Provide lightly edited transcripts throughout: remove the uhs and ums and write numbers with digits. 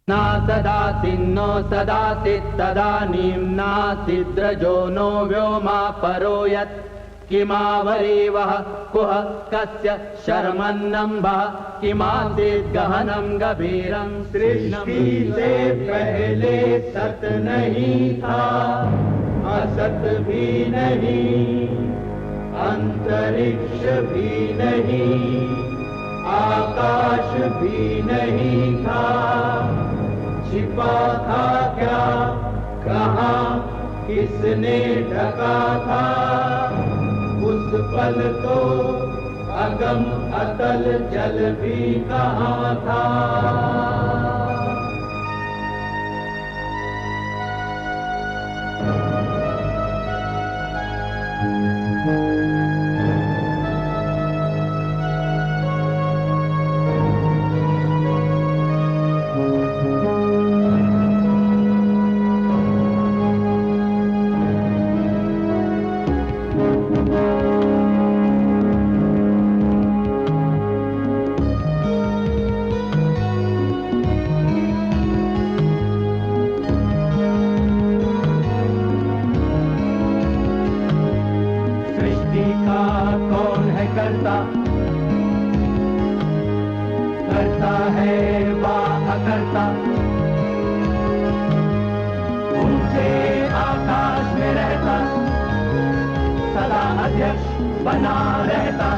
न सदासिन्नो सदासित् तदानीं नासिद्रजो नो व्योमा परो यत् किमावरीवः कुह कस्य शर्मन्नम्भः किमासीत् गहनं गभीरं सृष्टि से पहले सत नहीं था, असत भी नहीं, अंतरिक्ष भी नहीं, आकाश भी नहीं था। छिपा था क्या, कहाँ, किसने ढका था? उस पल तो अगम अतल जल भी कहाँ था। करता है वाह करता, ऊंचे आकाश में रहता, सदा अध्यक्ष बना रहता।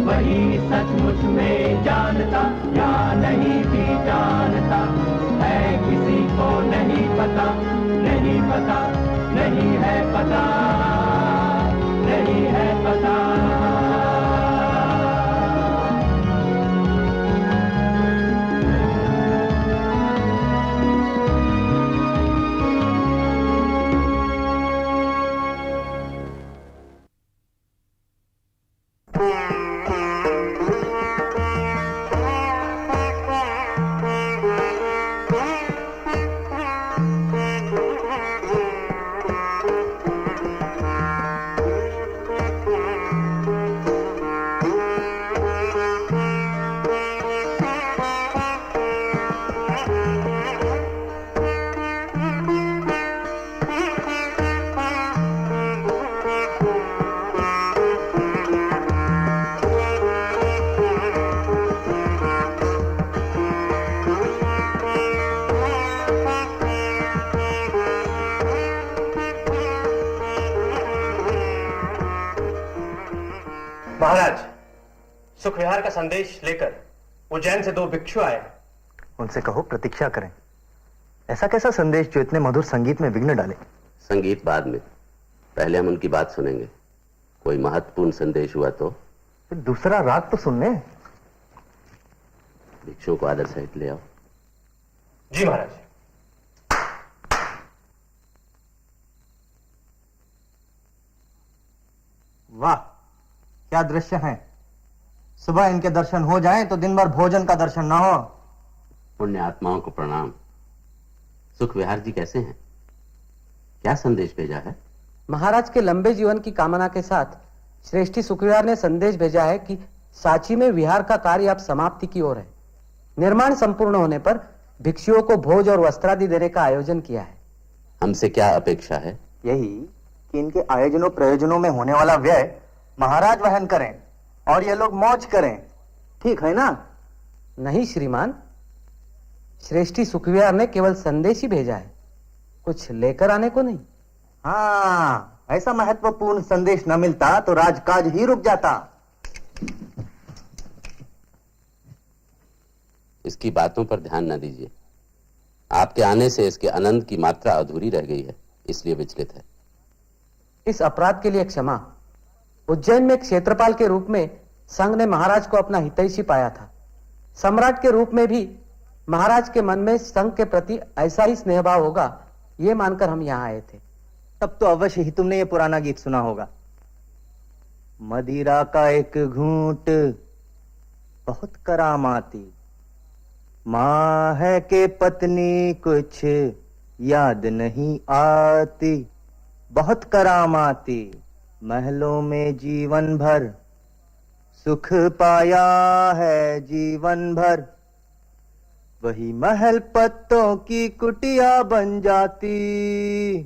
वही सचमुच में जानता या नहीं भी जानता है, किसी को नहीं पता, नहीं पता, नहीं है पता, नहीं है पता। महाराज, सुखविहार का संदेश लेकर उज्जैन से 2 भिक्षु आए। उनसे कहो प्रतीक्षा करें। ऐसा कैसा संदेश जो इतने मधुर संगीत में विघ्न डाले? संगीत बाद में, पहले हम उनकी बात सुनेंगे। कोई महत्वपूर्ण संदेश हुआ तो फिर दूसरा राग तो सुनने। भिक्षुओं को आदर सहित ले आओ। जी महाराज। वाह, क्या दृश्य है। सुबह इनके दर्शन हो जाएं तो दिन भर भोजन का दर्शन ना हो। पुण्य आत्माओं को प्रणाम। सुखविहार जी कैसे हैं? क्या संदेश भेजा है? महाराज के लंबे जीवन की कामना के साथ श्रेष्ठी सुखविहार ने संदेश भेजा है कि सांची में विहार का कार्य अब समाप्ति की ओर है। निर्माण संपूर्ण होने पर भिक्षुओं को भोज और वस्त्रादि देने का आयोजन किया है। हमसे क्या अपेक्षा है? यही कि इनके आयोजनों प्रयोजनों में होने वाला व्यय महाराज वहन करें और ये लोग मौज करें। ठीक है ना? नहीं श्रीमान, श्रेष्ठी सुखविहार ने केवल संदेश ही भेजा है, कुछ लेकर आने को नहीं। हाँ, ऐसा महत्वपूर्ण संदेश न मिलता तो राजकाज ही रुक जाता। इसकी बातों पर ध्यान न दीजिए। आपके आने से इसके आनंद की मात्रा अधूरी रह गई है, इसलिए विचलित है। इस अपराध के लिए क्षमा। उज्जैन में क्षेत्रपाल के रूप में संघ ने महाराज को अपना हितैषी पाया था। सम्राट के रूप में भी महाराज के मन में संघ के प्रति ऐसा ही स्नेह भाव होगा, यह मानकर हम यहां आए थे। तब तो अवश्य ही तुमने ये पुराना गीत सुना होगा। मदिरा का एक घूंट बहुत करामाती, मां है के पत्नी कुछ याद नहीं आती, बहुत करामाती, महलों में जीवन भर सुख पाया है जीवन भर, वही महल पत्तों की कुटिया बन जाती,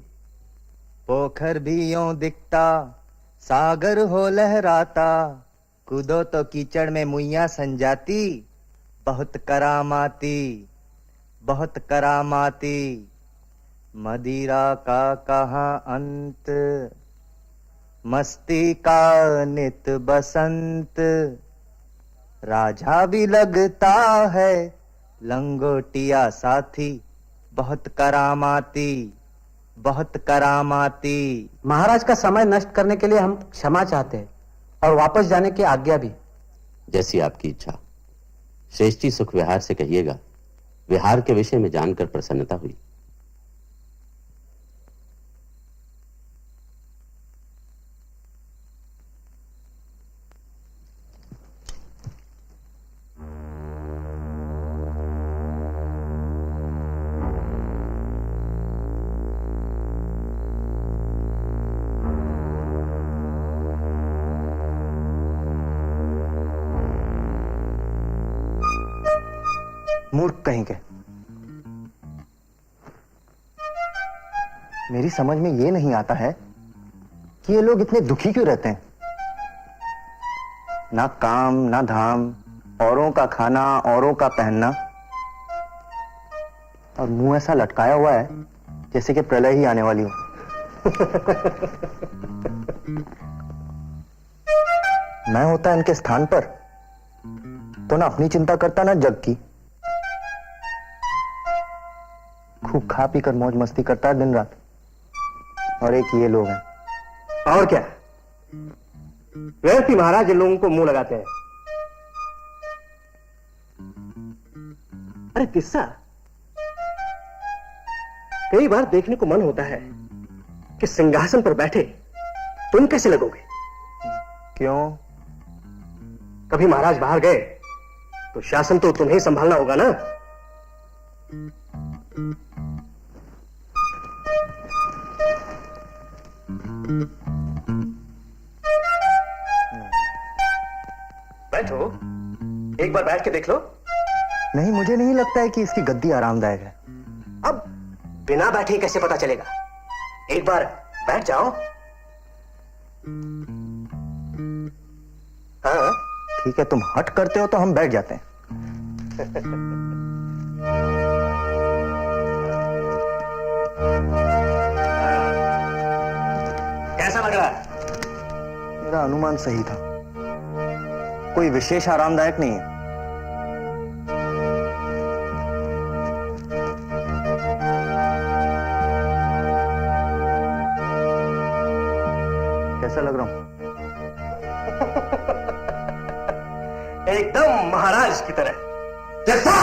पोखर भी यूं दिखता सागर हो लहराता, कूदो तो कीचड़ में मुइया सन जाती, बहुत करामाती बहुत करामाती, मदिरा का कहाँ अंत, मस्ती का नित बसंत, राजा भी लगता है लंगोटिया साथी, बहुत करामाती बहुत करामाती। महाराज का समय नष्ट करने के लिए हम क्षमा चाहते हैं और वापस जाने की आज्ञा भी। जैसी आपकी इच्छा। श्रेष्ठ जी सुख विहार से कहिएगा, विहार के विषय में जानकर प्रसन्नता हुई। मूर्ख कहीं के। मेरी समझ में ये नहीं आता है कि ये लोग इतने दुखी क्यों रहते हैं। ना काम ना धाम, औरों का खाना औरों का पहनना, और मुंह ऐसा लटकाया हुआ है जैसे कि प्रलय ही आने वाली हो। मैं होता इनके स्थान पर तो ना अपनी चिंता करता ना जग की। खूब खा पी कर मौज मस्ती करता है दिन रात, और एक ये लोग हैं। और क्या, व्यर्थ ही महाराज इन लोगों को मुंह लगाते हैं। अरे किस्सा, कई बार देखने को मन होता है कि सिंहासन पर बैठे तुम कैसे लगोगे। क्यों? कभी महाराज बाहर गए तो शासन तो तुम्हें संभालना होगा ना। बैठो, एक बार बैठ के देख लो। नहीं, मुझे नहीं लगता है कि इसकी गद्दी आरामदायक है। अब बिना बैठे कैसे पता चलेगा। एक बार बैठ जाओ। हाँ ठीक है, तुम हट करते हो तो हम बैठ जाते हैं। कैसा लग रहा है? मेरा अनुमान सही था, कोई विशेष आरामदायक नहीं है। कैसा लग रहा हूं? एकदम महाराज की तरह। जैसा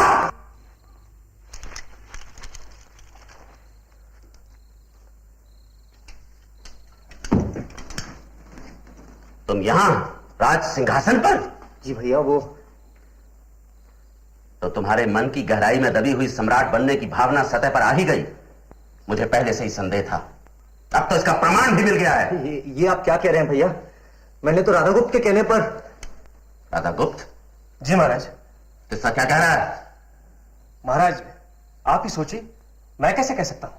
तुम यहां राज सिंहासन पर? जी भैया, वो तो तुम्हारे मन की गहराई में दबी हुई सम्राट बनने की भावना सतह पर आ ही गई। मुझे पहले से ही संदेह था, अब तो इसका प्रमाण भी मिल गया है। ये आप क्या कह रहे हैं भैया? मैंने तो राधागुप्त के कहने पर। राधागुप्त? जी महाराज। किस्सा क्या कह रहा है? महाराज आप ही सोचिए, मैं कैसे कह सकता हूं।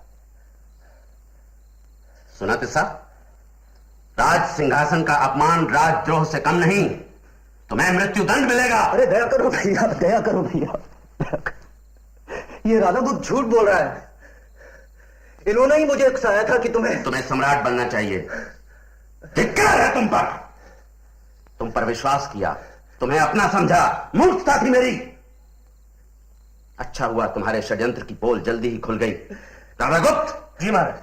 सुना किस्सा? राज सिंहासन का अपमान राजद्रोह से कम नहीं, तुम्हें मृत्युदंड मिलेगा। अरे दया करो भैया, दया करो भैया। ये राधागुप्त झूठ बोल रहा है। इन्होंने ही मुझे उकसाया था कि तुम्हें सम्राट बनना चाहिए। धिक्कार है तुम पर विश्वास किया, तुम्हें अपना समझा, मूर्खता थी मेरी। अच्छा हुआ तुम्हारे षड्यंत्र की पोल जल्दी ही खुल गई। राधागुप्त। जी महाराज।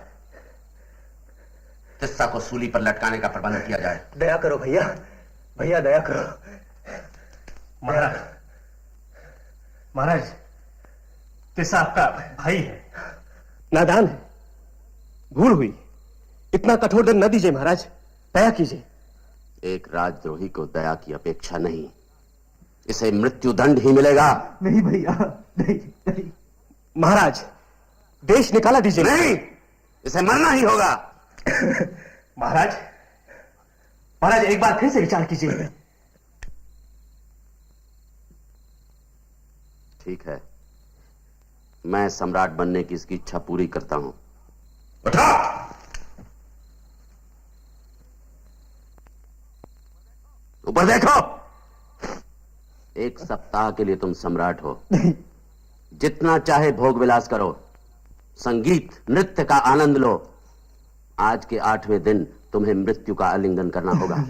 किस्सा को सूली पर लटकाने का प्रबंध किया जाए। दया करो भैया, भैया दया करो। महाराज किस्सा आपका भाई है, नादान है, भूल हुई। इतना कठोर दंड न दीजिए महाराज, दया कीजिए। एक राजद्रोही को दया की अपेक्षा नहीं, इसे मृत्युदंड ही मिलेगा। नहीं भैया, नहीं नहीं। महाराज देश निकाला दीजिए। नहीं, इसे मरना ही होगा। महाराज एक बार फिर से विचार कीजिए। ठीक है, मैं सम्राट बनने की इसकी इच्छा पूरी करता हूं। उठा! ऊपर देखो। 1 सप्ताह के लिए तुम सम्राट हो। जितना चाहे भोग विलास करो, संगीत नृत्य का आनंद लो। आज के 8वें दिन तुम्हें मृत्यु का आलिंगन करना होगा।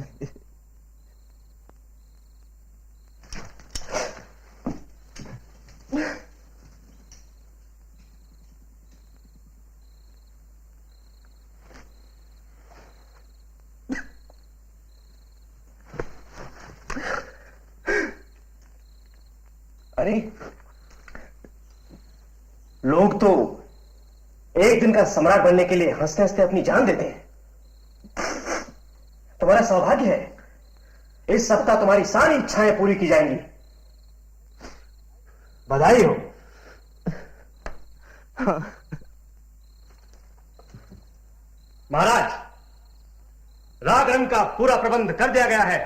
अरे लोग तो एक दिन का सम्राट बनने के लिए हंसते हंसते अपनी जान देते हैं। तुम्हारा सौभाग्य है, इस सप्ताह तुम्हारी सारी इच्छाएं पूरी की जाएंगी। बधाई हो। महाराज, रागरंग का पूरा प्रबंध कर दिया गया है।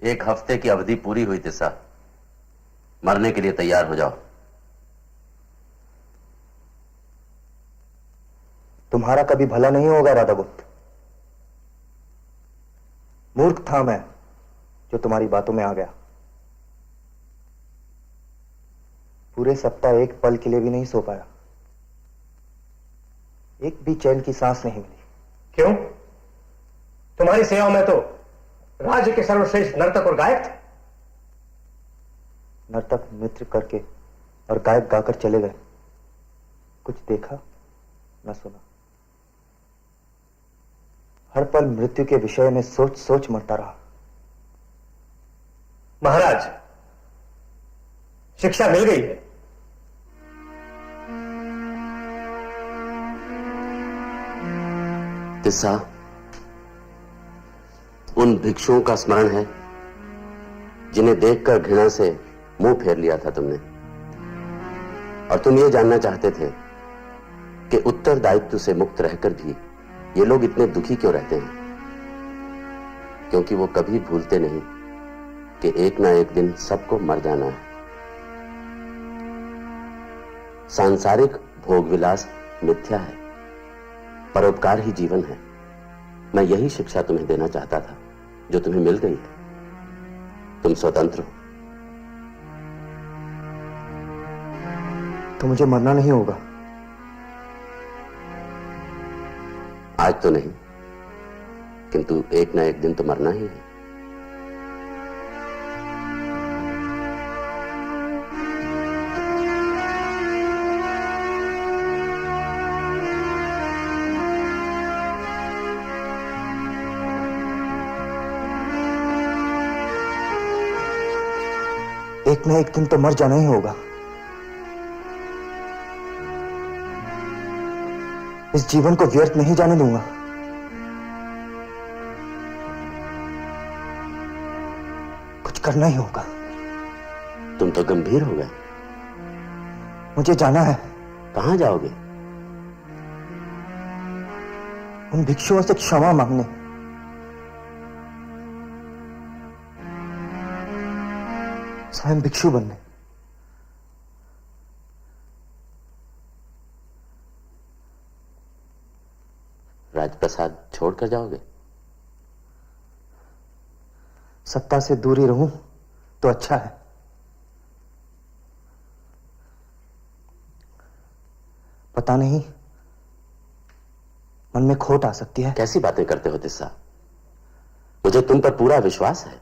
एक हफ्ते की अवधि पूरी हुई तिस्सा। मरने के लिए तैयार हो जाओ। तुम्हारा कभी भला नहीं होगा राधागुप्त। मूर्ख था मैं जो तुम्हारी बातों में आ गया। पूरे सप्ताह एक पल के लिए भी नहीं सो पाया, एक भी चैन की सांस नहीं मिली। क्यों? तुम्हारी सेवा में तो राज्य के सर्वश्रेष्ठ नर्तक और गायक थे। नर्तक नृत्य करके और गायक गाकर चले गए, कुछ देखा न सुना। हर पल मृत्यु के विषय में सोच सोच मरता रहा। महाराज, शिक्षा मिल गई है। तिस्सा, उन भिक्षुओं का स्मरण है जिन्हें देखकर घृणा से मुंह फेर लिया था तुमने, और तुम ये जानना चाहते थे कि उत्तरदायित्व से मुक्त रहकर भी ये लोग इतने दुखी क्यों रहते हैं। क्योंकि वो कभी भूलते नहीं कि एक ना एक दिन सबको मर जाना है। सांसारिक भोग विलास मिथ्या है, परोपकार ही जीवन है। मैं यही शिक्षा तुम्हें देना चाहता था जो तुम्हें मिल गई है। तुम स्वतंत्र हो। तो मुझे मरना नहीं होगा। आज तो नहीं, किंतु एक ना एक दिन तो मरना ही है। एक ना एक दिन तो मर जाना ही होगा। इस जीवन को व्यर्थ नहीं जाने दूंगा। कुछ करना ही होगा। तुम तो गंभीर हो गए। मुझे जाना है। कहां जाओगे? उन भिक्षुओं से क्षमा मांगने। स्वयं भिक्षु बनने। राजप्रसाद छोड़कर जाओगे? सत्ता से दूरी रहूं तो अच्छा है। पता नहीं, मन में खोट आ सकती है। कैसी बातें करते हो तिस्सा? मुझे तुम पर पूरा विश्वास है।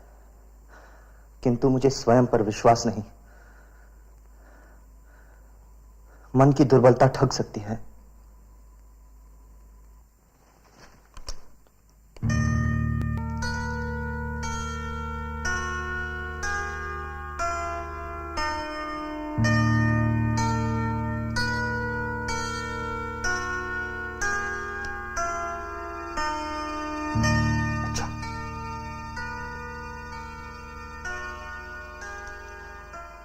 किंतु मुझे स्वयं पर विश्वास नहीं। मन की दुर्बलता ठग सकती है।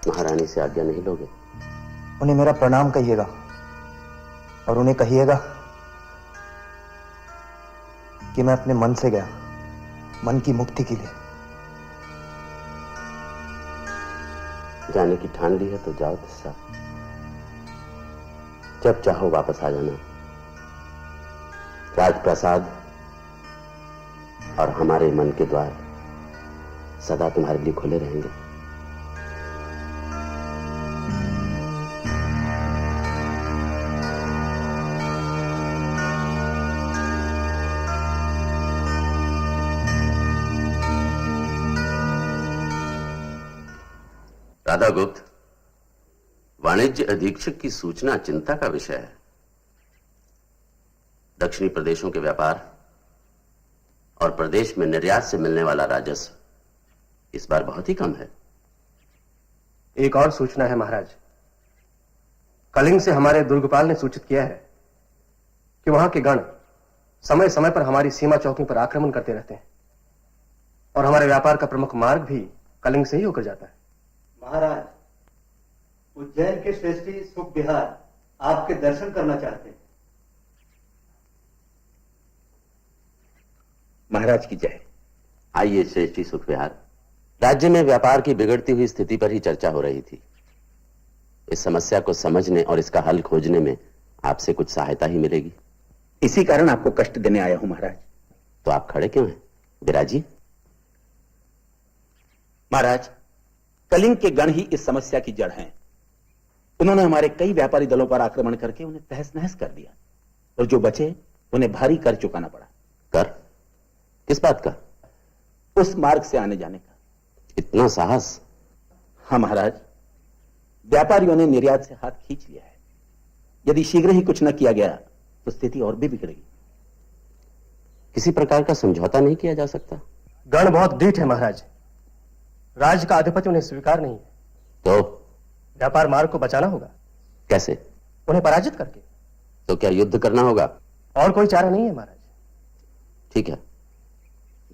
महारानी से आज्ञा नहीं लोगे? उन्हें मेरा प्रणाम कहिएगा और उन्हें कहिएगा कि मैं अपने मन से गया, मन की मुक्ति के लिए। जाने की ठान ली है तो जाओ तिस्सा। जब चाहो वापस आ जाना। राजप्रसाद और हमारे मन के द्वार सदा तुम्हारे लिए खुले रहेंगे। राधागुप्त, वाणिज्य अधीक्षक की सूचना चिंता का विषय है। दक्षिणी प्रदेशों के व्यापार और प्रदेश में निर्यात से मिलने वाला राजस्व इस बार बहुत ही कम है। एक और सूचना है महाराज। कलिंग से हमारे दुर्गपाल ने सूचित किया है कि वहां के गण समय समय पर हमारी सीमा चौकी पर आक्रमण करते रहते हैं और हमारे व्यापार का प्रमुख मार्ग भी कलिंग से ही होकर जाता है। महाराज, उज्जैन के श्रेष्ठी सुख विहार आपके दर्शन करना चाहते हैं। महाराज की जय। आइए श्रेष्ठी सुख विहार। राज्य में व्यापार की बिगड़ती हुई स्थिति पर ही चर्चा हो रही थी। इस समस्या को समझने और इसका हल खोजने में आपसे कुछ सहायता ही मिलेगी। इसी कारण आपको कष्ट देने आया हूं महाराज। तो आप खड़े क्यों हैं विराजी? महाराज, कलिंग के गण ही इस समस्या की जड़ हैं। उन्होंने हमारे कई व्यापारी दलों पर आक्रमण करके उन्हें तहस नहस कर दिया और जो बचे उन्हें भारी कर चुकाना पड़ा। कर? किस बात का? उस मार्ग से आने जाने का। इतना साहस? हाँ महाराज, व्यापारियों ने निर्यात से हाथ खींच लिया है। यदि शीघ्र ही कुछ न किया गया तो स्थिति और भी बिगड़ेगी। किसी प्रकार का समझौता नहीं किया जा सकता? गण बहुत ढीठ है महाराज। राज्य का आधिपत्य उन्हें स्वीकार नहीं है। तो व्यापार मार्ग को बचाना होगा। कैसे? उन्हें पराजित करके। तो क्या युद्ध करना होगा? और कोई चारा नहीं है महाराज। ठीक है।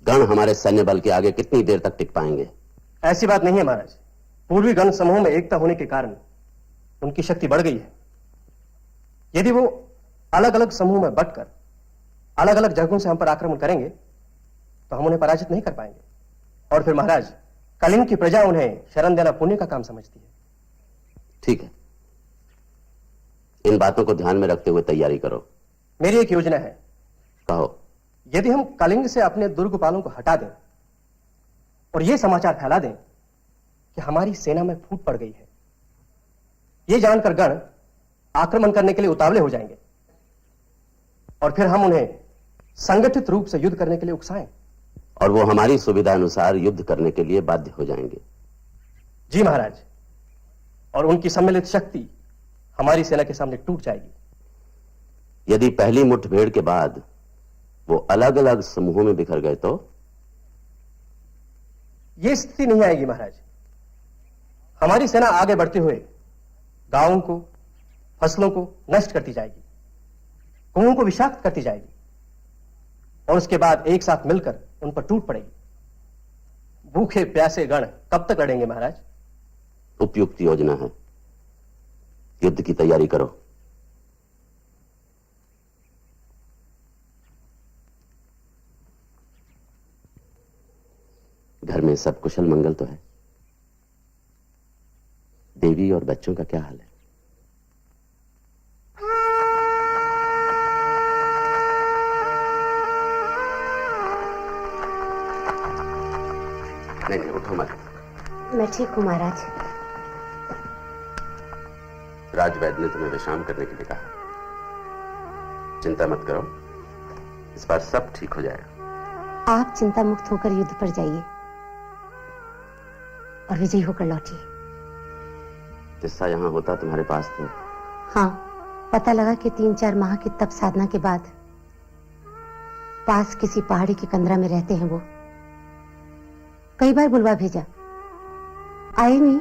गण हमारे सैन्य बल के आगे कितनी देर तक टिक पाएंगे? ऐसी बात नहीं है महाराज। पूर्वी गण समूह में एकता होने के कारण उनकी शक्ति बढ़ गई है। यदि वो अलग अलग समूह में बंटकर अलग अलग जगहों से हम पर आक्रमण करेंगे तो हम उन्हें पराजित नहीं कर पाएंगे। और फिर महाराज, कलिंग की प्रजा उन्हें शरण देना पुण्य का काम समझती है। ठीक है, इन बातों को ध्यान में रखते हुए तैयारी करो। मेरी एक योजना है। कहो। यदि हम कलिंग से अपने दुर्गपालों को हटा दें और यह समाचार फैला दें कि हमारी सेना में फूट पड़ गई है, यह जानकर गण आक्रमण करने के लिए उतावले हो जाएंगे और फिर हम उन्हें संगठित रूप से युद्ध करने के लिए उकसाएं। और वो हमारी सुविधा अनुसार युद्ध करने के लिए बाध्य हो जाएंगे। जी महाराज, और उनकी सम्मिलित शक्ति हमारी सेना के सामने टूट जाएगी। यदि पहली मुठभेड़ के बाद वो अलग अलग समूहों में बिखर गए तो? यह स्थिति नहीं आएगी महाराज। हमारी सेना आगे बढ़ते हुए गांवों को, फसलों को नष्ट करती जाएगी, कुओं को विषाक्त करती जाएगी, और उसके बाद एक साथ मिलकर उन पर टूट पड़ेगी। भूखे प्यासे गण कब तक लड़ेंगे महाराज? उपयुक्त योजना है, युद्ध की तैयारी करो। घर में सब कुशल मंगल तो है? देवी और बच्चों का क्या हाल है? नहीं, उठो मत। मैं ठीक हूं महाराज। राजवैद्य ने तुम्हें विश्राम करने के लिए कहा। चिंता मत करो, इस बार सब ठीक हो जाएगा। आप चिंता मुक्त होकर युद्ध पर जाइए और विजयी होकर लौटिए। किस्सा यहां होता तुम्हारे पास तो? हाँ, पता लगा कि 3-4 माह की तप साधना के बाद पास किसी पहाड़ी की कंदरा में रहते हैं वो। कई बार बुलवा भेजा, आए नहीं।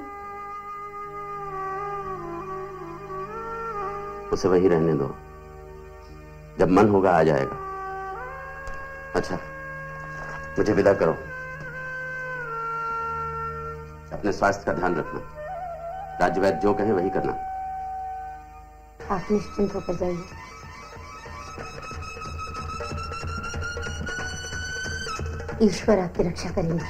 उसे वहीं रहने दो, जब मन होगा आ जाएगा। अच्छा, मुझे विदा करो। अपने स्वास्थ्य का ध्यान रखना। राजवैद्य जो कहे वही करना। आप निश्चिंत होकर जाइए। ईश्वर आपकी रक्षा करेंगे।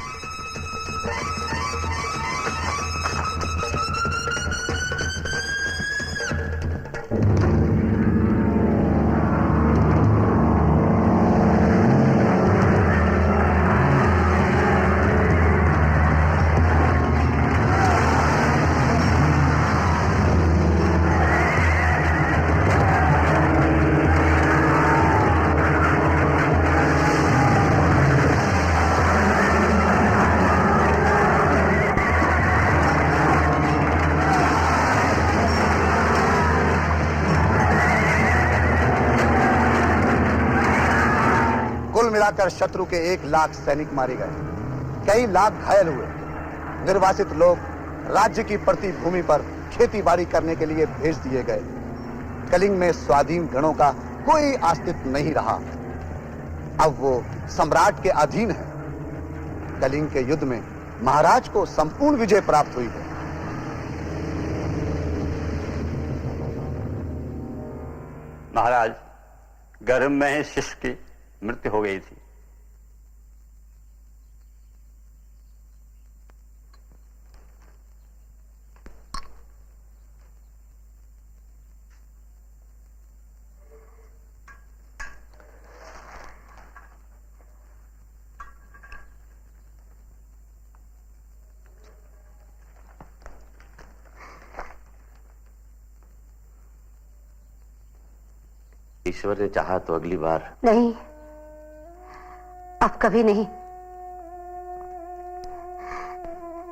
मिलाकर शत्रु के 1 लाख सैनिक मारे गए, कई लाख घायल हुए। निर्वासित लोग राज्य की प्रति भूमि पर खेती बाड़ी करने के लिए भेज दिए गए। कलिंग में स्वाधीन गणों का कोई अस्तित्व नहीं रहा। अब वो सम्राट के अधीन है। कलिंग के युद्ध में महाराज को संपूर्ण विजय प्राप्त हुई है। महाराज, गर्भ में ही शिष्य की मृत्यु हो गई थी। ईश्वर ने चाहा तो अगली बार। नहीं, अब कभी नहीं।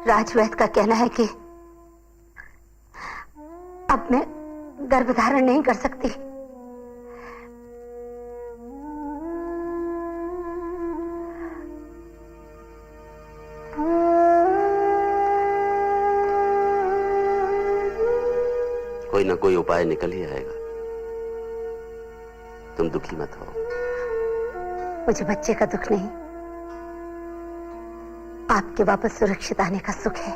राजवैद्य का कहना है कि अब मैं गर्भधारण नहीं कर सकती। कोई ना कोई उपाय निकल ही आएगा, तुम दुखी मत हो। मुझे बच्चे का दुख नहीं, आपके वापस सुरक्षित आने का सुख है।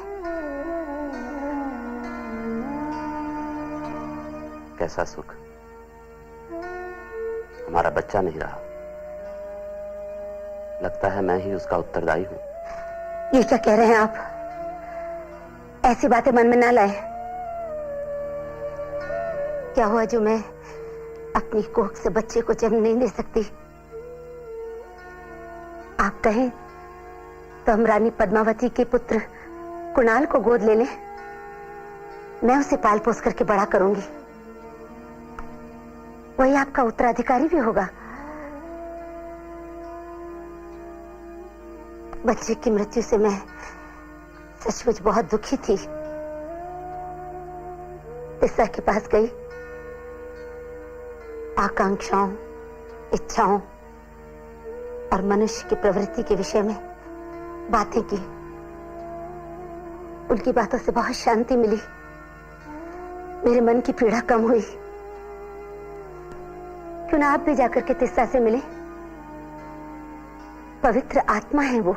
कैसा सुख? हमारा बच्चा नहीं रहा। लगता है मैं ही उसका उत्तरदायी हूं। ये क्या कह रहे हैं आप? ऐसी बातें मन में ना लाएं। क्या हुआ जो मैं अपनी कोख से बच्चे को जन्म नहीं दे सकती? आप कहें तो हम रानी पद्मावती के पुत्र कुणाल को गोद ले लें। मैं उसे पाल पोस करके बड़ा करूंगी। वही आपका उत्तराधिकारी भी होगा। बच्चे की मृत्यु से मैं सचमुच बहुत दुखी थी। तिस्सा के पास गई, आकांक्षाओं, इच्छाओं और मनुष्य की प्रवृत्ति के विषय में बातें की। उनकी बातों से बहुत शांति मिली, मेरे मन की पीड़ा कम हुई। क्यों ना आप भी जाकर के तिस्सा से मिले? पवित्र आत्मा है वो।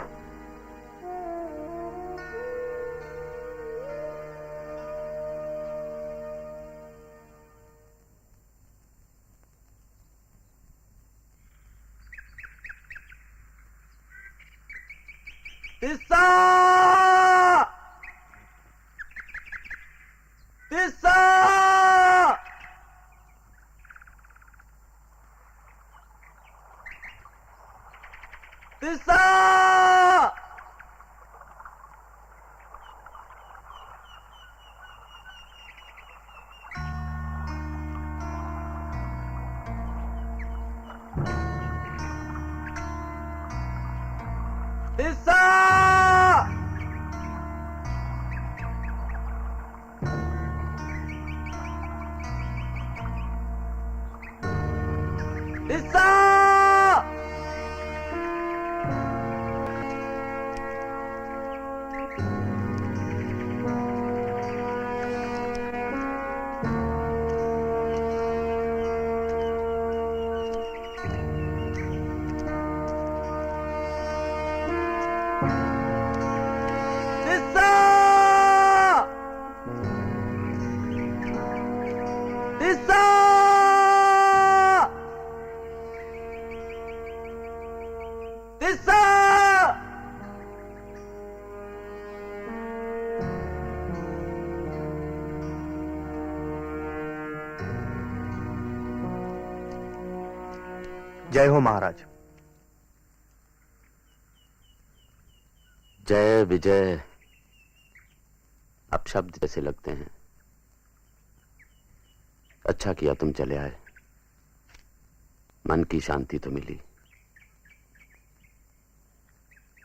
तिस्सा! तिस्सा! तिस्सा! तिस्सा! तिस्सा! जय हो महाराज। जय विजय अब शब्द जैसे लगते हैं। अच्छा किया तुम चले आए, मन की शांति तो मिली।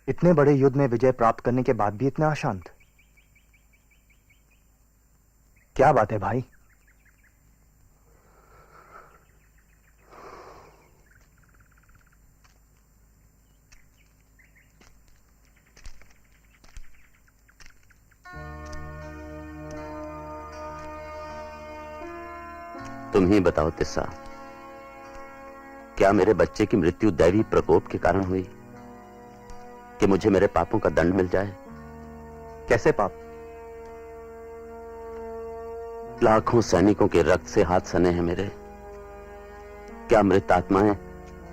इतने बड़े युद्ध में विजय प्राप्त करने के बाद भी इतना अशांत, क्या बात है भाई? तुम ही बताओ तिस्सा, क्या मेरे बच्चे की मृत्यु दैवी प्रकोप के कारण हुई कि मुझे मेरे पापों का दंड मिल जाए? कैसे पाप? लाखों सैनिकों के रक्त से हाथ सने हैं मेरे। क्या मृत आत्माएं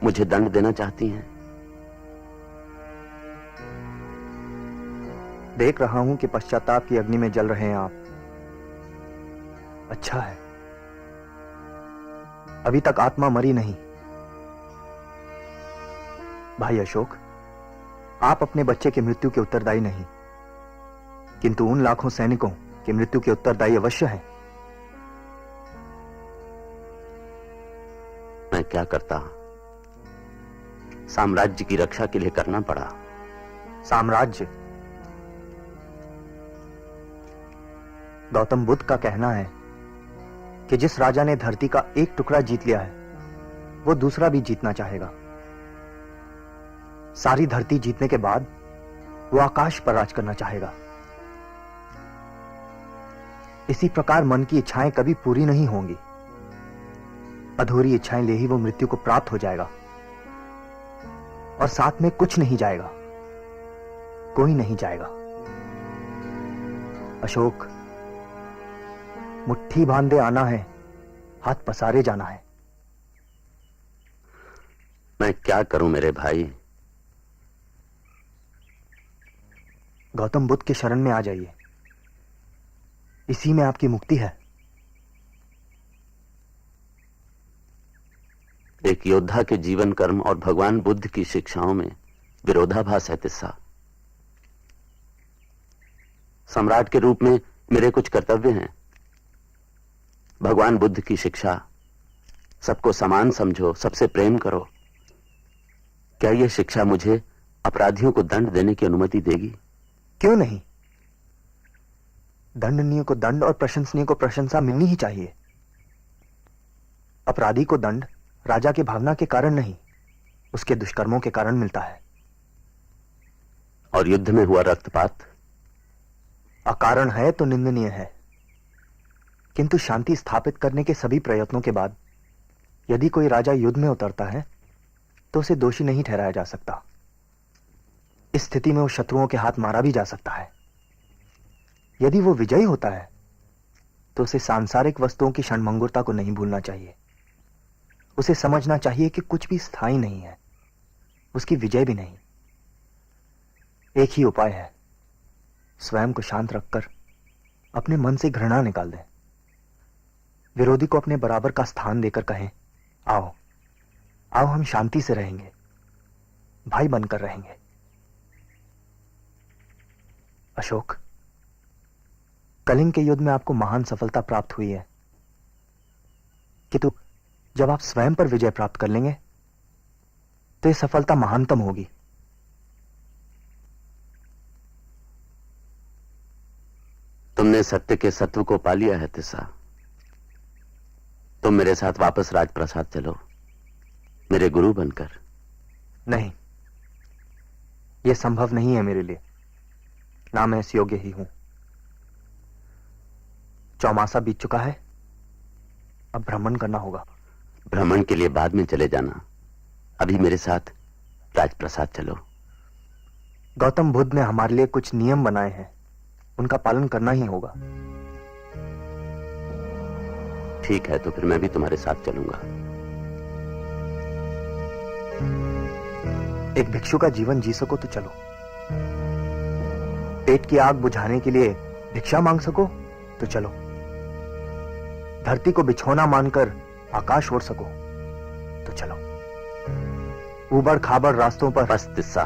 मुझे दंड देना चाहती हैं? देख रहा हूं कि पश्चाताप की अग्नि में जल रहे हैं आप। अच्छा है, अभी तक आत्मा मरी नहीं। भाई अशोक, आप अपने बच्चे की मृत्यु के उत्तरदायी नहीं, किंतु उन लाखों सैनिकों की मृत्यु के उत्तरदायी अवश्य हैं। मैं क्या करता, साम्राज्य की रक्षा के लिए करना पड़ा। साम्राज्य? गौतम बुद्ध का कहना है कि जिस राजा ने धरती का एक टुकड़ा जीत लिया है, वो दूसरा भी जीतना चाहेगा। सारी धरती जीतने के बाद वो आकाश पर राज करना चाहेगा। इसी प्रकार मन की इच्छाएं कभी पूरी नहीं होंगी। अधूरी इच्छाएं ले ही वो मृत्यु को प्राप्त हो जाएगा, और साथ में कुछ नहीं जाएगा, कोई नहीं जाएगा। अशोक, मुट्ठी बांधे आना है, हाथ पसारे जाना है। मैं क्या करूं मेरे भाई? गौतम बुद्ध के शरण में आ जाइए, इसी में आपकी मुक्ति है। एक योद्धा के जीवन कर्म और भगवान बुद्ध की शिक्षाओं में विरोधाभास है तिस्सा। सम्राट के रूप में मेरे कुछ कर्तव्य हैं। भगवान बुद्ध की शिक्षा, सबको समान समझो, सबसे प्रेम करो, क्या यह शिक्षा मुझे अपराधियों को दंड देने की अनुमति देगी? क्यों नहीं? दंडनीय को दंड और प्रशंसनीय को प्रशंसा मिलनी ही चाहिए। अपराधी को दंड राजा की भावना के कारण नहीं, उसके दुष्कर्मों के कारण मिलता है। और युद्ध में हुआ रक्तपात अकारण है तो निंदनीय है, किंतु शांति स्थापित करने के सभी प्रयत्नों के बाद यदि कोई राजा युद्ध में उतरता है तो उसे दोषी नहीं ठहराया जा सकता। इस स्थिति में वो शत्रुओं के हाथ मारा भी जा सकता है। यदि वो विजयी होता है तो उसे सांसारिक वस्तुओं की क्षणभंगुरता को नहीं भूलना चाहिए। उसे समझना चाहिए कि कुछ भी स्थायी नहीं है, उसकी विजय भी नहीं। एक ही उपाय है, स्वयं को शांत रखकर अपने मन से घृणा निकाल दें। विरोधी को अपने बराबर का स्थान देकर कहें, आओ आओ हम शांति से रहेंगे, भाई बनकर रहेंगे। अशोक, कलिंग के युद्ध में आपको महान सफलता प्राप्त हुई है, किंतु जब आप स्वयं पर विजय प्राप्त कर लेंगे तो यह सफलता महानतम होगी। तुमने सत्य के सत्व को पा लिया है तिस्सा। तुम मेरे साथ वापस राजप्रसाद चलो, मेरे गुरु बनकर। नहीं, यह संभव नहीं है मेरे लिए, ना मैं इस योग्य ही हूं। चौमासा बीत चुका है, अब भ्रमण करना होगा। भ्रमण के लिए बाद में चले जाना, अभी मेरे साथ राजप्रसाद चलो। गौतम बुद्ध ने हमारे लिए कुछ नियम बनाए हैं, उनका पालन करना ही होगा। ठीक है, तो फिर मैं भी तुम्हारे साथ चलूंगा। एक भिक्षु का जीवन जी सको तो चलो। पेट की आग बुझाने के लिए भिक्षा मांग सको तो चलो। धरती को बिछौना मानकर आकाश ओढ़ सको तो चलो। ऊबड़ खाबड़ रास्तों पर बस तिस्सा,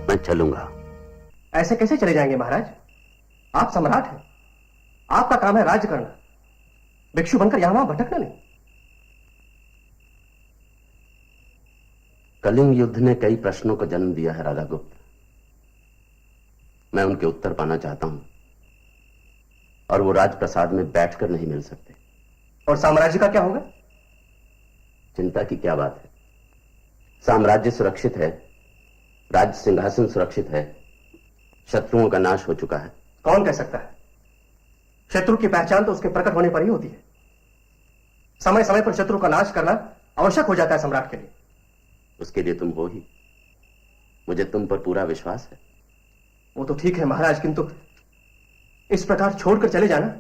मैं चलूंगा। ऐसे कैसे चले जाएंगे महाराज? आप सम्राट हैं, आपका काम है राज्य करना, भिक्षु बनकर यहां वहां भटकना नहीं। कलिंग युद्ध ने कई प्रश्नों को जन्म दिया है राधागुप्त। मैं उनके उत्तर पाना चाहता हूं, और वो राजप्रसाद में बैठकर नहीं मिल सकते। और साम्राज्य का क्या होगा? चिंता की क्या बात है, साम्राज्य सुरक्षित है, राज सिंहासन सुरक्षित है, शत्रुओं का नाश हो चुका है। कौन कह सकता है? शत्रु की पहचान तो उसके प्रकट होने पर ही होती है। समय समय पर शत्रु का नाश करना आवश्यक हो जाता है सम्राट के लिए। उसके लिए तुम हो ही, मुझे तुम पर पूरा विश्वास है। वो तो ठीक है महाराज, किंतु इस प्रकार छोड़कर चले जाना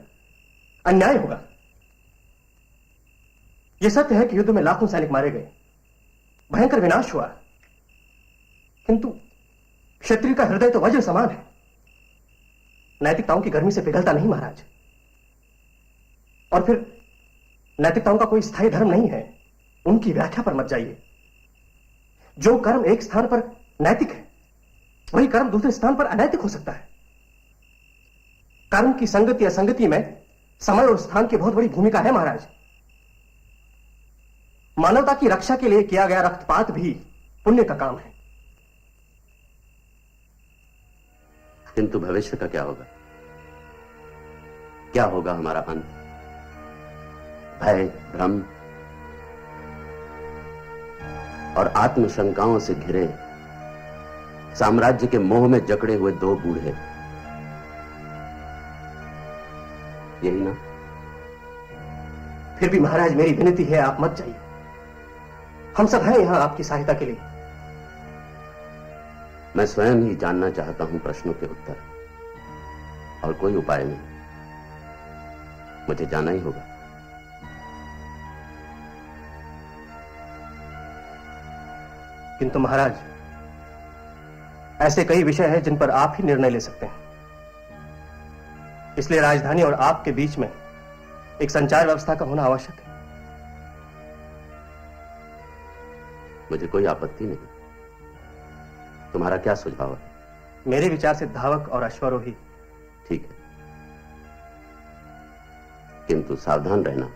अन्याय होगा। यह सत्य है कि युद्ध में लाखों सैनिक मारे गए, भयंकर विनाश हुआ, किंतु क्षत्रिय का हृदय तो वज्र समान है, नैतिकताओं की गर्मी से पिघलता नहीं महाराज। और फिर नैतिकताओं का कोई स्थायी धर्म नहीं है, उनकी व्याख्या पर मत जाइए। जो कर्म एक स्थान पर नैतिक है, वही कर्म दूसरे स्थान पर अनैतिक हो सकता है। कर्म की संगति असंगति में समय और स्थान की बहुत बड़ी भूमिका है महाराज। मानवता की रक्षा के लिए किया गया रक्तपात भी पुण्य का काम है। किंतु भविष्य का क्या होगा? क्या होगा हमारा अंत? भय, भ्रम और आत्मशंकाओं से घिरे साम्राज्य के मोह में जकड़े हुए दो बूढ़े, यही ना? फिर भी महाराज मेरी विनती है, आप मत जाइए। हम सब हैं यहां आपकी सहायता के लिए। मैं स्वयं ही जानना चाहता हूं प्रश्नों के उत्तर, और कोई उपाय नहीं, मुझे जाना ही होगा। किंतु महाराज, ऐसे कई विषय हैं जिन पर आप ही निर्णय ले सकते हैं, इसलिए राजधानी और आपके बीच में एक संचार व्यवस्था का होना आवश्यक है। मुझे कोई आपत्ति नहीं, तुम्हारा क्या सुझाव है? मेरे विचार से धावक और अश्वारोही। ठीक है, किंतु सावधान रहना।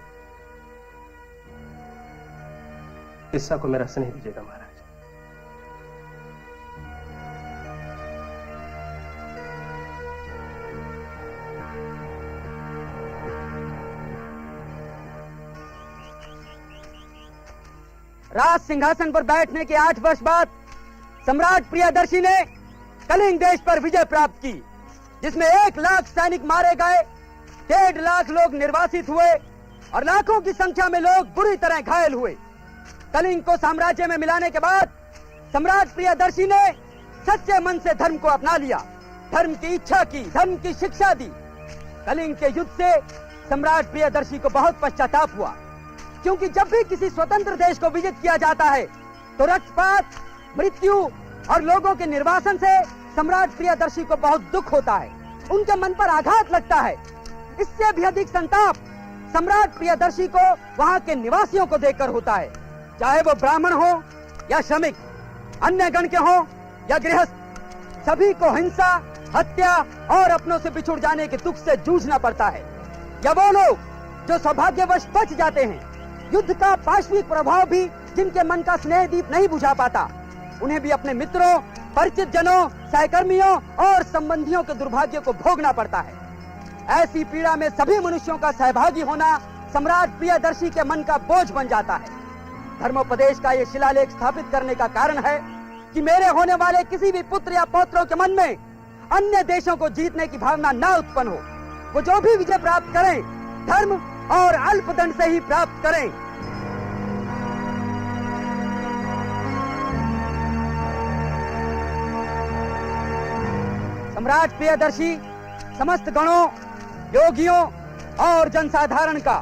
किस्सा को मेरा स्नेह दीजिएगा महाराज। राज सिंहासन पर बैठने के 8 वर्ष बाद सम्राट प्रियदर्शी ने कलिंग देश पर विजय प्राप्त की, जिसमें 1 लाख सैनिक मारे गए, 1.5 लाख लोग निर्वासित हुए और लाखों की संख्या में लोग बुरी तरह घायल हुए। कलिंग को साम्राज्य में मिलाने के बाद सम्राट प्रियदर्शी ने सच्चे मन से धर्म को अपना लिया, धर्म की इच्छा की, धर्म की शिक्षा दी। कलिंग के युद्ध से सम्राट प्रियदर्शी को बहुत पश्चाताप हुआ, क्योंकि जब भी किसी स्वतंत्र देश को विजित किया जाता है तो रक्तपात, मृत्यु और लोगों के निर्वासन से सम्राट प्रियदर्शी को बहुत दुख होता है, उनके मन पर आघात लगता है। इससे भी अधिक संताप सम्राट प्रियदर्शी को वहां के निवासियों को देखकर होता है, चाहे वो ब्राह्मण हो या श्रमिक, अन्य गण के हो या गृहस्थ, सभी को हिंसा, हत्या और अपनों से बिछुड़ जाने के दुख से जूझना पड़ता है। या वो लोग जो सौभाग्यवश बच जाते हैं, युद्ध का पाशविक प्रभाव भी जिनके मन का स्नेह दीप नहीं बुझा पाता, उन्हें भी अपने मित्रों, परिचित जनों, सहकर्मियों और संबंधियों के दुर्भाग्य को भोगना पड़ता है। ऐसी पीड़ा में सभी मनुष्यों का सहभागी होना सम्राट प्रियदर्शी के मन का बोझ बन जाता है। धर्मोपदेश का ये शिलालेख स्थापित करने का कारण है कि मेरे होने वाले किसी भी पुत्र या पौत्रों के मन में अन्य देशों को जीतने की भावना न उत्पन्न हो। वो जो भी विजय प्राप्त करें, धर्म और अल्पदंड से ही प्राप्त करें। सम्राट प्रियदर्शी समस्त गणों, योगियों और जनसाधारण का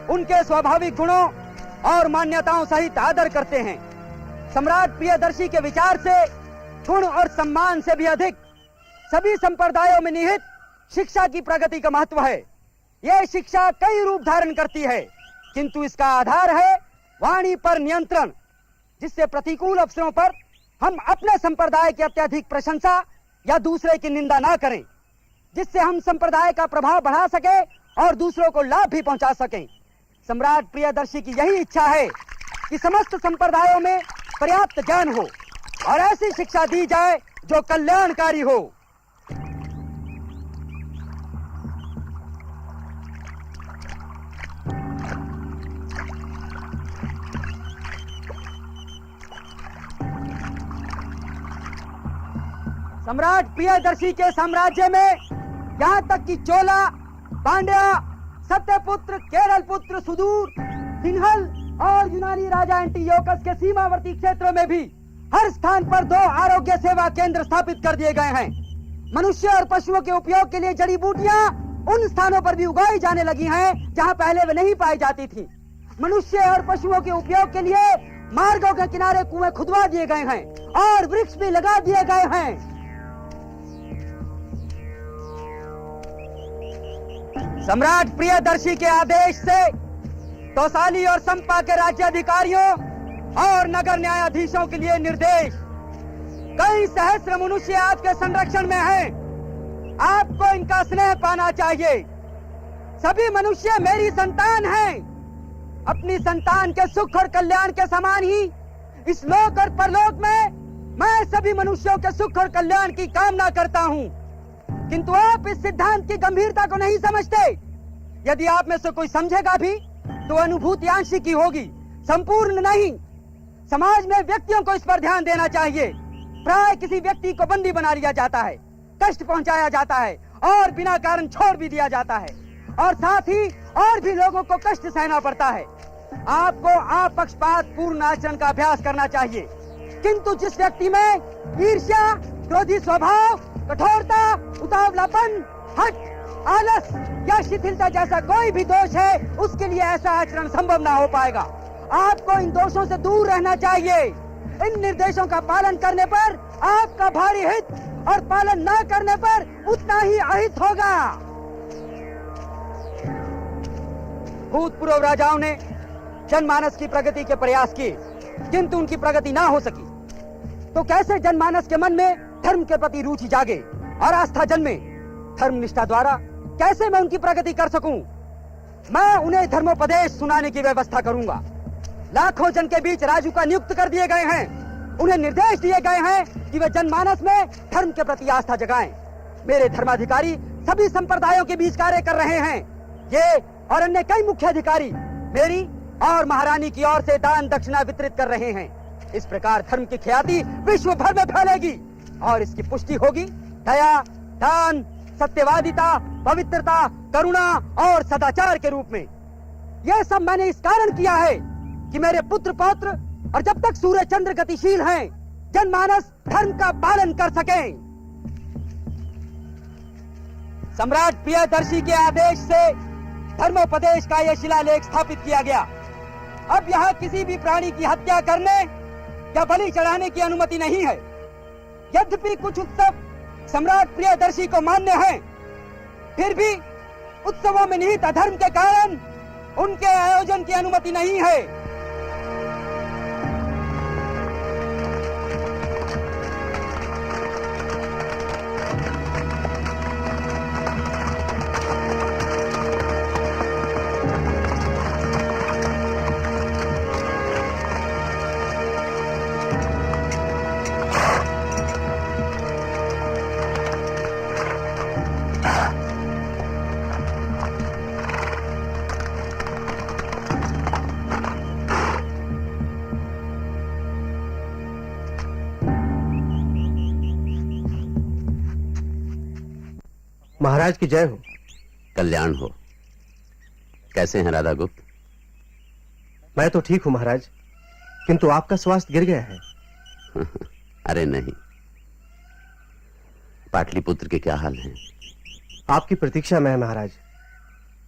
उनके स्वाभाविक गुणों और मान्यताओं सहित आदर करते हैं। सम्राट प्रियदर्शी के विचार से गुण और सम्मान से भी अधिक सभी संप्रदायों में निहित शिक्षा की प्रगति का महत्व है। यह शिक्षा कई रूप धारण करती है, किंतु इसका आधार है वाणी पर नियंत्रण, जिससे प्रतिकूल अवसरों पर हम अपने संप्रदाय की अत्यधिक प्रशंसा या दूसरे की निंदा ना करें, जिससे हम संप्रदाय का प्रभाव बढ़ा सके और दूसरों को लाभ भी पहुंचा सकें। सम्राट प्रियदर्शी की यही इच्छा है कि समस्त संप्रदायों में पर्याप्त ज्ञान हो और ऐसी शिक्षा दी जाए जो कल्याणकारी हो। सम्राट प्रियदर्शी के साम्राज्य में यहाँ तक कि चोला, पांड्या, सत्यपुत्र, केरल पुत्र, सुदूर, सिंहल और यूनानी राजा एंटीयोकस के सीमावर्ती क्षेत्रों में भी हर स्थान पर 2 आरोग्य सेवा केंद्र स्थापित कर दिए गए हैं। मनुष्य और पशुओं के उपयोग के लिए जड़ी बूटियां उन स्थानों पर भी उगाई जाने लगी हैं जहां पहले वे नहीं पाई जाती थी। मनुष्य और पशुओं के उपयोग के लिए मार्गों के किनारे कुएं खुदवा दिए गए हैं और वृक्ष भी लगा दिए गए हैं। सम्राट प्रियदर्शी के आदेश से तौसाली और संपा के राज्याधिकारियों और नगर न्यायाधीशों के लिए निर्देश। कई सहस्त्र मनुष्य आपके संरक्षण में हैं। आपको इनका स्नेह पाना चाहिए। सभी मनुष्य मेरी संतान हैं। अपनी संतान के सुख और कल्याण के समान ही इस लोक और परलोक में मैं सभी मनुष्यों के सुख और कल्याण की कामना करता हूं। किंतु आप इस सिद्धांत की गंभीरता को नहीं समझते। यदि आप में से कोई समझेगा भी तो अनुभूति आंशिक ही होगी, संपूर्ण नहीं। समाज में व्यक्तियों को इस पर ध्यान देना चाहिए। प्राय किसी व्यक्ति को बंदी बना लिया जाता है, कष्ट पहुंचाया जाता है और बिना कारण छोड़ भी दिया जाता है, और साथ ही और भी लोगों को कष्ट सहना पड़ता है। आपको अपक्षपात पूर्ण आचरण का अभ्यास करना चाहिए। किंतु जिस व्यक्ति में ईर्ष्या, क्रोधी स्वभाव, कठोरता, उतावलापन, हठ, आलस या शिथिलता जैसा कोई भी दोष है, उसके लिए ऐसा आचरण संभव ना हो पाएगा। आपको इन दोषों से दूर रहना चाहिए। इन निर्देशों का पालन करने पर आपका भारी हित और पालन न करने पर उतना ही अहित होगा। भूतपूर्व राजाओं ने जनमानस की प्रगति के प्रयास किए, किंतु उनकी प्रगति ना हो सकी। तो कैसे जनमानस के मन में धर्म के प्रति रुचि जागे और आस्था जन्मे? धर्म निष्ठा द्वारा कैसे मैं उनकी प्रगति कर सकूं? मैं उन्हें धर्मोपदेश सुनाने की व्यवस्था करूंगा। लाखों जन के बीच राजूका नियुक्त कर दिए गए हैं। उन्हें निर्देश दिए गए हैं कि वे जनमानस में धर्म के प्रति आस्था जगाएं। मेरे धर्माधिकारी सभी संप्रदायों के बीच कार्य कर रहे हैं। ये और अन्य कई मुख्य अधिकारी मेरी और महारानी की ओर से दान दक्षिणा वितरित कर रहे हैं। इस प्रकार धर्म की ख्याति विश्व भर में फैलेगी और इसकी पुष्टि होगी दया, दान, सत्यवादिता, पवित्रता, करुणा और सदाचार के रूप में। यह सब मैंने इस कारण किया है कि मेरे पुत्र पौत्र और जब तक सूर्य चंद्र गतिशील हैं, जनमानस धर्म का पालन कर सकें। सम्राट प्रियदर्शी के आदेश से धर्मोपदेश का यह शिलालेख स्थापित किया गया। अब यहाँ किसी भी प्राणी की हत्या करने या बलि चढ़ाने की अनुमति नहीं है। यद्यपि कुछ उत्सव सम्राट प्रियदर्शी को मान्य हैं, फिर भी उत्सवों में निहित अधर्म के कारण उनके आयोजन की अनुमति नहीं है। महाराज की जय हो। कल्याण हो। कैसे हैं राधा गुप्त? मैं तो ठीक हूं महाराज, किंतु आपका स्वास्थ्य गिर गया है। अरे नहीं, पाटलिपुत्र के क्या हाल हैं? आपकी प्रतीक्षा में है महाराज।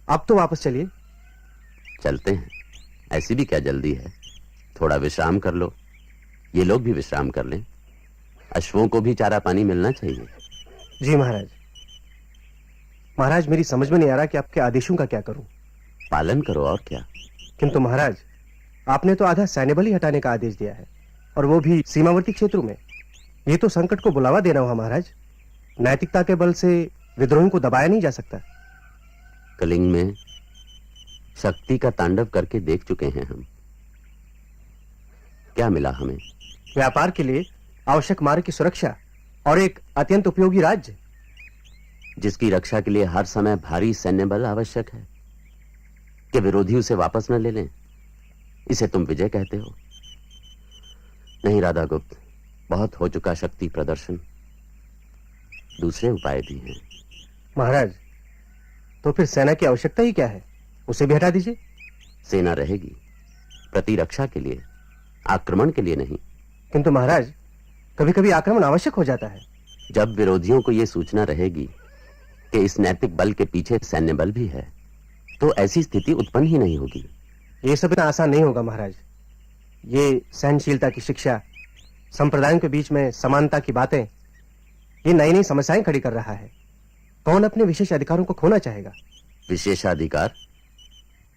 अब तो वापस चलिए। चलते हैं, ऐसी भी क्या जल्दी है? थोड़ा विश्राम कर लो, ये लोग भी विश्राम कर लें। अश्वों को भी चारा पानी मिलना चाहिए। जी महाराज। महाराज मेरी समझ में नहीं आ रहा कि आपके आदेशों का क्या करूं। पालन करो और क्या। किंतु महाराज, आपने तो आधा सैन्य बल ही हटाने का आदेश दिया है, और वो भी सीमावर्ती क्षेत्रों में। ये तो संकट को बुलावा देना हुआ महाराज। नैतिकता के बल से विद्रोहियों को दबाया नहीं जा सकता। कलिंग में शक्ति का तांडव करके देख चुके हैं हम। क्या मिला हमें? व्यापार के लिए आवश्यक मार्ग की सुरक्षा और एक अत्यंत उपयोगी राज्य, जिसकी रक्षा के लिए हर समय भारी सैन्य बल आवश्यक है कि विरोधी उसे वापस न ले लें। इसे तुम विजय कहते हो? नहीं राधा गुप्त, बहुत हो चुका शक्ति प्रदर्शन। दूसरे उपाय भी हैं। महाराज, तो फिर सेना की आवश्यकता ही क्या है? उसे भी हटा दीजिए। सेना रहेगी प्रतिरक्षा के लिए, आक्रमण के लिए नहीं। किंतु महाराज, कभी कभी आक्रमण आवश्यक हो जाता है। जब विरोधियों को यह सूचना रहेगी कि इस नैतिक बल के पीछे सैन्य बल भी है, तो ऐसी स्थिति उत्पन्न ही नहीं होगी। यह सब इतना आसान नहीं होगा महाराज। ये सहनशीलता की शिक्षा, संप्रदायों के बीच में समानता की बातें, ये नई नई समस्याएं खड़ी कर रहा है। कौन अपने विशेष अधिकारों को खोना चाहेगा? विशेषाधिकार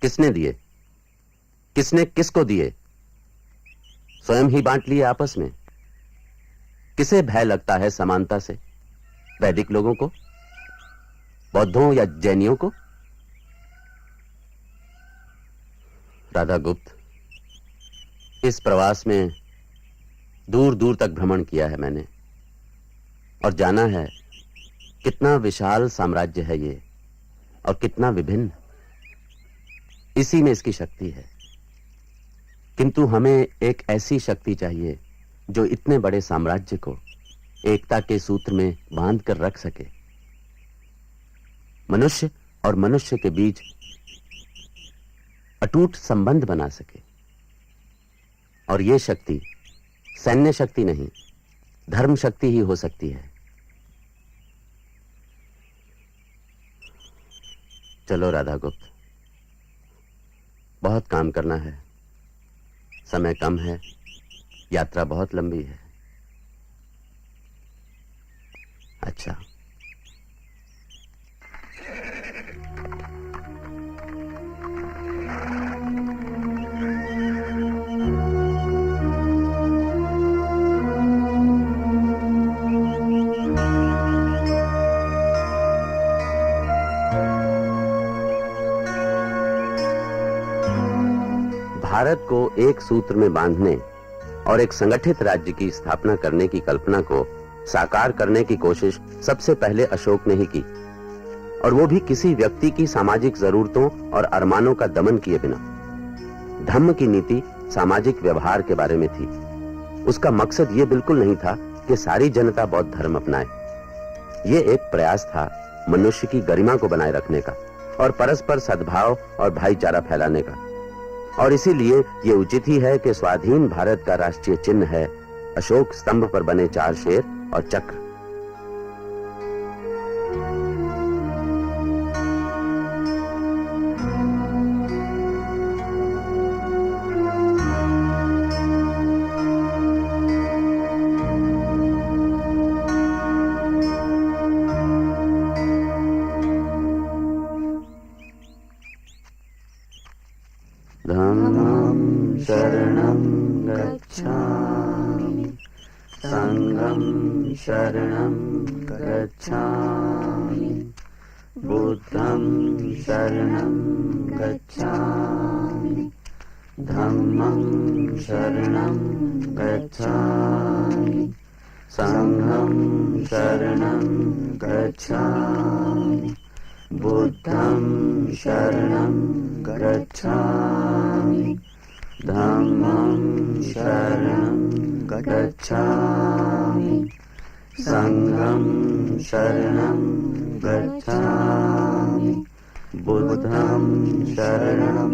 किसने दिए? किसने किसको दिए? स्वयं ही बांट लिए आपस में। किसे भय लगता है समानता से? वैदिक लोगों को, बौद्धों या जैनियों को? राधा गुप्त, इस प्रवास में दूर दूर तक भ्रमण किया है मैंने, और जाना है कितना विशाल साम्राज्य है ये, और कितना विभिन्न। इसी में इसकी शक्ति है। किंतु हमें एक ऐसी शक्ति चाहिए जो इतने बड़े साम्राज्य को एकता के सूत्र में बांध कर रख सके, मनुष्य और मनुष्य के बीच अटूट संबंध बना सके। और यह शक्ति सैन्य शक्ति नहीं, धर्म शक्ति ही हो सकती है। चलो राधा गुप्त, बहुत काम करना है, समय कम है, यात्रा बहुत लंबी है। अच्छा, भारत को एक सूत्र में बांधने और एक संगठित राज्य की स्थापना करने की कल्पना को साकार करने की कोशिश सबसे पहले अशोक ने ही की, और वो भी किसी व्यक्ति की सामाजिक जरूरतों और अरमानों का दमन किए बिना। धम्म की नीति सामाजिक व्यवहार के बारे में थी। उसका मकसद यह बिल्कुल नहीं था कि सारी जनता बौद्ध धर्म अपनाए। यह एक प्रयास था मनुष्य की गरिमा को बनाए रखने का और परस्पर सद्भाव और भाईचारा फैलाने का। और इसीलिए यह उचित ही है कि स्वाधीन भारत का राष्ट्रीय चिन्ह है अशोक स्तंभ पर बने 4 शेर और चक्र। धम्मं शरणं गच्छामि संघं शरणं गच्छामि बुद्धं शरणं गच्छामि धम्मं शरणं गच्छामि संघं शरणं गच्छामि बुद्धं शरणं गच्छामि धम्मं शरणं गच्छामि संघं शरणं गच्छामि बुद्धं शरणं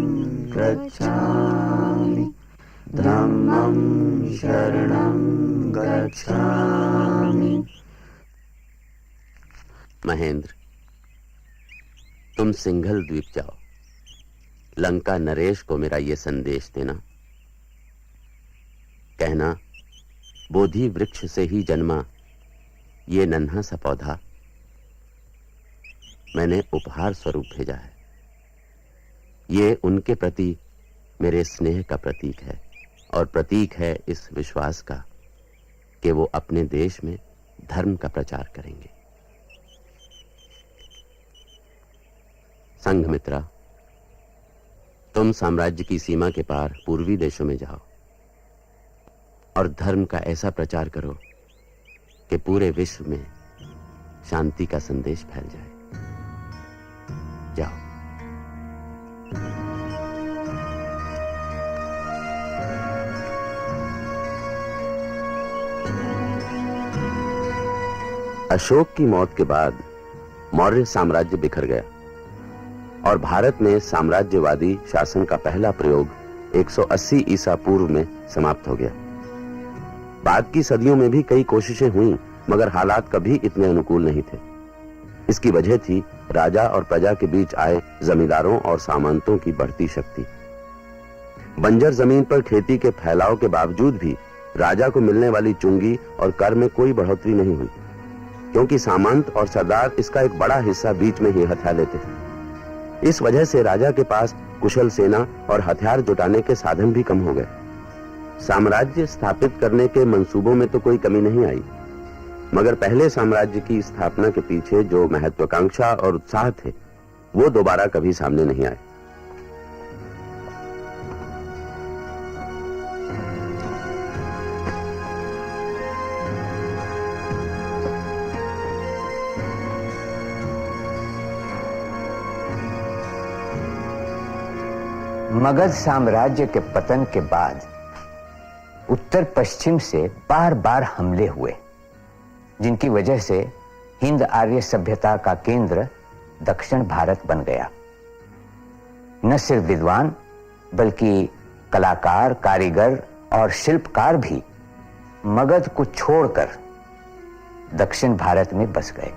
गच्छामि धम्मं शरणं गच्छामि। महेंद्र, तुम सिंघल द्वीप जाओ, लंका नरेश को मेरा ये संदेश देना, कहना बोधि वृक्ष से ही जन्मा ये नन्हा सा पौधा मैंने उपहार स्वरूप भेजा है। ये उनके प्रति मेरे स्नेह का प्रतीक है और प्रतीक है इस विश्वास का कि वो अपने देश में धर्म का प्रचार करेंगे। संघमित्रा, तुम साम्राज्य की सीमा के पार पूर्वी देशों में जाओ और धर्म का ऐसा प्रचार करो कि पूरे विश्व में शांति का संदेश फैल जाए। जाओ। अशोक की मौत के बाद मौर्य साम्राज्य बिखर गया और भारत में साम्राज्यवादी शासन का पहला प्रयोग 180 ईसा पूर्व में समाप्त हो गया। बाद की सदियों में भी कई कोशिशें हुई, मगर हालात कभी इतने अनुकूल नहीं थे। इसकी वजह थी राजा और प्रजा के बीच आए जमींदारों और सामंतों की बढ़ती शक्ति। बंजर जमीन पर खेती के फैलाव के बावजूद भी राजा को मिलने वाली चुंगी और कर में कोई बढ़ोतरी नहीं हुई, क्योंकि सामंत और सरदार इसका एक बड़ा हिस्सा बीच में ही हथिया लेते थे। इस वजह से राजा के पास कुशल सेना और हथियार जुटाने के साधन भी कम हो गए। साम्राज्य स्थापित करने के मंसूबों में तो कोई कमी नहीं आई, मगर पहले साम्राज्य की स्थापना के पीछे जो महत्वाकांक्षा और उत्साह थे वो दोबारा कभी सामने नहीं आए। मगध साम्राज्य के पतन के बाद उत्तर पश्चिम से बार बार हमले हुए, जिनकी वजह से हिंद आर्य सभ्यता का केंद्र दक्षिण भारत बन गया। न सिर्फ विद्वान बल्कि कलाकार, कारीगर और शिल्पकार भी मगध को छोड़कर दक्षिण भारत में बस गए।